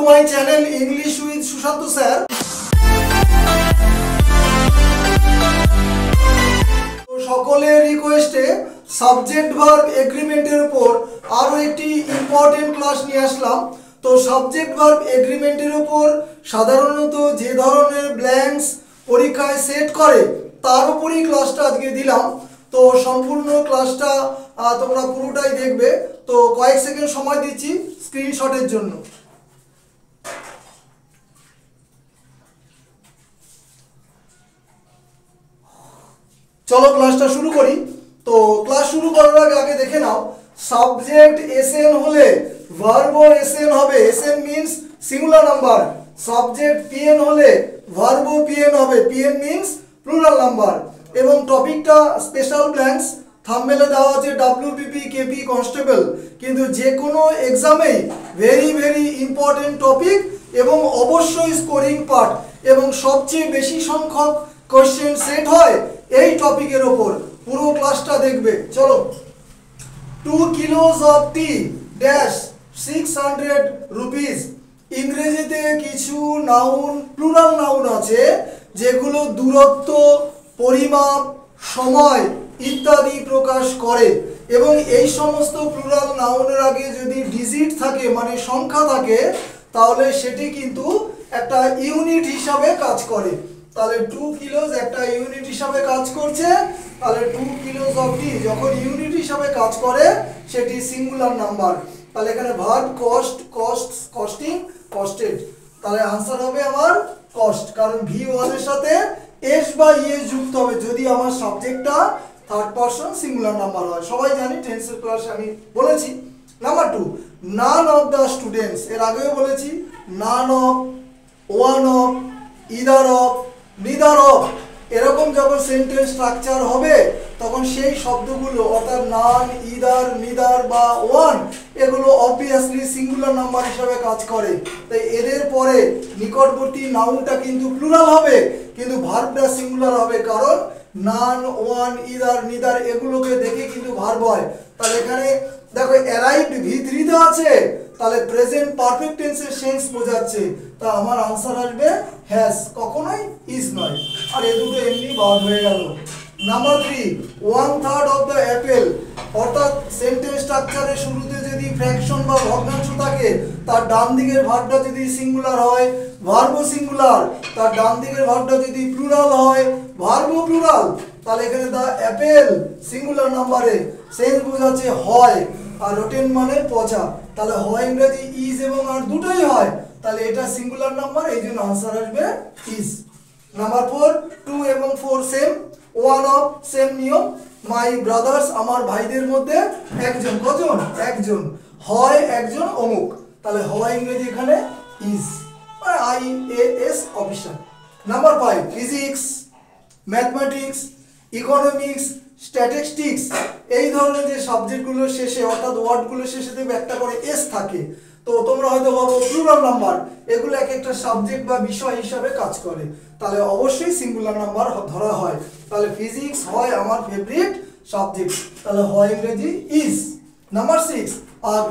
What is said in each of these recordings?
My channel English with Sushant sir. সকলের রিকোয়েস্টে subject verb এগ্রিমেন্টের উপর আরও একটি ইম্পর্টেন্ট ক্লাস নিয়ে আসলাম। তো সাবজেক্ট ভার্ব এগ্রিমেন্টের উপর সাধারণত যে ধরনের ব্ল্যাঙ্কস পরীক্ষায় সেট করে তার উপরই ক্লাসটা আজকে দিলাম। তো সম্পূর্ণ ক্লাসটা তোমরা পুরোটাই দেখবে। তো কয়েক সেকেন্ড সময় দিচ্ছি স্ক্রিনশটের জন্য। চলো ক্লাসটা শুরু করি। তো ক্লাস শুরু করার আগে দেখে নাও, সাবজেক্ট এসএন হলে ভার্বও এসএন হবে। SN means singular number. Subject PN হলে ভার্বও পিএন হবে। PN means plural number. এবং টপিকটা স্পেশাল ব্ল্যাঙ্কস থাম্বনেলে দেওয়া আছে ডব্লিউবিপি কেপি কনস্টেবল, কিন্তু যে কোনো এক্সামেই ভেরি ভেরি ইম্পর্টেন্ট টপিক এবং অবশ্যই স্কোরিং পার্ট, এবং সবচেয়ে বেশি সংখ্যক কোশ্চেন সেট হয় এই টপিকের ওপর। পুরো ক্লাসটা দেখবে। চলো, 2 kilos of tea dash 600 rupees। ইংরেজিতে কিছু নাউন, প্লুরাল নাউন আছে যেগুলো দূরত্ব, পরিমাপ, সময় ইত্যাদি প্রকাশ করে, এবং এই সমস্ত প্লুরাল নাউনের আগে যদি ডিজিট থাকে মানে সংখ্যা থাকে তাহলে সেটি কিন্তু একটা ইউনিট হিসাবে কাজ করে। তাহলে 2 কিলোস একটা ইউনিট হিসাবে কাজ করছে। তাহলে 2 কিলোস অফ টি যখন ইউনিট হিসাবে কাজ করে সেটি সিঙ্গুলার নাম্বার। তাহলে এখানে verb cost, cost, costing, costed. তাহলে আনসার হবে আমার কস্ট, কারণ V1 এর সাথে এস বা ইএস যুক্ত হবে যদি আমার সাবজেক্টটা থার্ড পারসন সিঙ্গুলার নাম্বার হয়। সবাই জানি, টেন্সের ক্লাসে আমি বলেছি। Number 2, none of the students. এর আগেও বলেছি none of, one of, either of, neither of, এরকম যখন সেন্টেন্স স্ট্রাকচার হবে তখন সেই শব্দগুলো অর্থাৎ নান, ইদার, নিদার বা ওয়ান এগুলো অবভিয়াসলি সিঙ্গুলার নাম্বার হিসাবে কাজ করে। তাই এদের পরে নিকটবর্তী নাউনটা কিন্তু প্লুরাল হবে কিন্তু ভার্বটা সিঙ্গুলার হবে, কারণ নান, ওয়ান, ইদার, নিদার এগুলোকে দেখে কিন্তু ভার্ব হয়। তাহলে এখানে দেখো অ্যারাইভড V3 তে আছে, তাহলে প্রেজেন্ট পারফেক্ট টেন্সের সেন্স বোঝাচ্ছে। তা আমার আনসার আসবে হ্যাজ, কখনোই ইজ নয়। আর এ দুটো এমনি বাদ হয়ে গেল। Number 3, 1/3 of the Apple. অর্থাৎ সেন্টেন্স স্ট্রাকচারের শুরুতে যদি ফ্র্যাকশন বা ভগ্নাংশ থাকে তার ডান দিকের ভার্বটা যদি সিঙ্গুলার হয় ভার্বও সিঙ্গুলার, তার ডান দিকের ভার্বটা যদি প্লুরাল হয় ভার্বও প্লুরাল। তাহলে এখানে দ্য অ্যাপেল সিঙ্গুলার নাম্বারে সেন্স বোঝাচ্ছে হয়, আর রোটেন মানে পচা। তাহলে হয় ইংরেজি ইজ এবং আর দুটোই হয়, তাহলে এটা সিঙ্গুলার নাম্বার, এই জন্য আনসার আসবে ইজ। নাম্বার 4, 2 এবং 4 সেম। ওয়ান অফ সেম নিয়ম। মাই ব্রাদার্স, আমার ভাইদের মধ্যে একজন। কজন? একজন। হয় একজন অমুক, তাহলে হয় ইংরেজি এখানে is, IAS officer. Number 5, physics, mathematics, economics, statistics এই ধরনের যে সাবজেক্টগুলো শেষে অর্থাৎ ওয়ার্ডগুলো শেষে দেখবে একটা করে এস থাকে, তো তোমরা হয়তো ভাবো প্লুরাল নাম্বার, এগুলো এক একটা সাবজেক্ট বা বিষয় হিসাবে কাজ করে, তাহলে অবশ্যই সিঙ্গুলার নাম্বার ধরা হয়। তাহলে ফিজিক্স হয় আমার ফেভারিট সাবজেক্ট, তাহলে হয় ইংরেজি is. Number 6,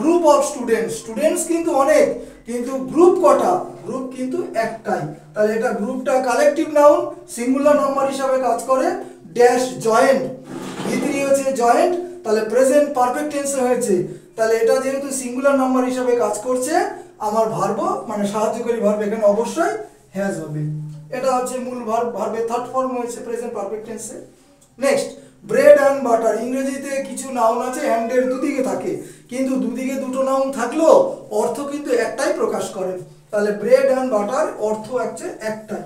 group of students. Students কিন্তু অনেক, কিন্তু গ্রুপ কটা? গ্রুপ কিন্তু একটাই, তাহলে এটা গ্রুপটা কালেকটিভ নাউন, সিঙ্গুলার নাম্বার হিসাবে কাজ করে। ড্যাশ জয়েন্ট, V3 হচ্ছে জয়েন্ট, তাহলে প্রেজেন্ট পারফেক্ট টেন্সে হয়েছে, তাহলে এটা যেহেতু সিঙ্গুলার নাম্বার হিসাবে কাজ করছে আমার ভার্ব মানে সাহায্যকারী ভার্ব এখানে অবশ্যই হ্যাজ হবে। এটা হচ্ছে মূল ভার্ব, ভার্বের থার্ড ফর্ম হয়েছে প্রেজেন্ট পারফেক্ট টেন্সে। Next, bread and butter. ইংরেজিতে কিছু নাউন আছে হ্যান্ডের দুদিকে থাকে, কিন্তু দুদিকে দুটো নাউন থাকলেও অর্থ কিন্তু একটাই প্রকাশ করে। তাহলে ব্রেড অ্যান্ড বাটার অর্থ হচ্ছে একটাই,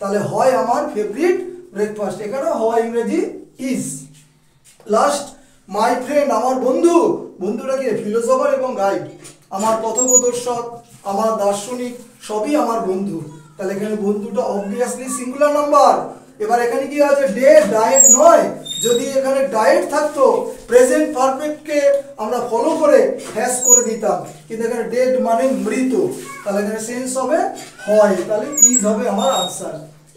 তাহলে হয় আমার ফেভারিট ব্রেকফাস্ট, এখানে হয় ইংরেজি ইজ। লাস্ট, মাই ফ্রেন্ড, আমার বন্ধু। বন্ধুটা কি? ফিলোসফার এবং গাইড, আমার পথপ্রদর্শক, আমার দার্শনিক সবই আমার বন্ধু, তাহলে এখানে বন্ধুটা অবভিয়াসলি সিঙ্গুলার নাম্বার। এবার এখানে কি আছে? ডে, ডায়েট নয়। যদি এখানে ডায়েট থাকতো প্রেজেন্ট পারফেক্টকে আমরা ফলো করে হ্যাজ করে দিতাম, কিন্তু এখানে ডেড মানে মৃত, তাহলে এখানে সেন্স হবে হয়, তাহলে ইজ হবে আমার আনসার।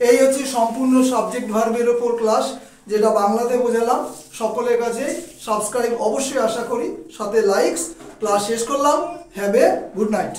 এই হচ্ছে সম্পূর্ণ সাবজেক্ট ভার্বের ওপর ক্লাস, যেটা বাংলাতে বোঝালাম। সকলের কাছে সাবস্ক্রাইব অবশ্যই আশা করি, সাথে লাইকস। ক্লাস শেষ করলাম। Have a good night.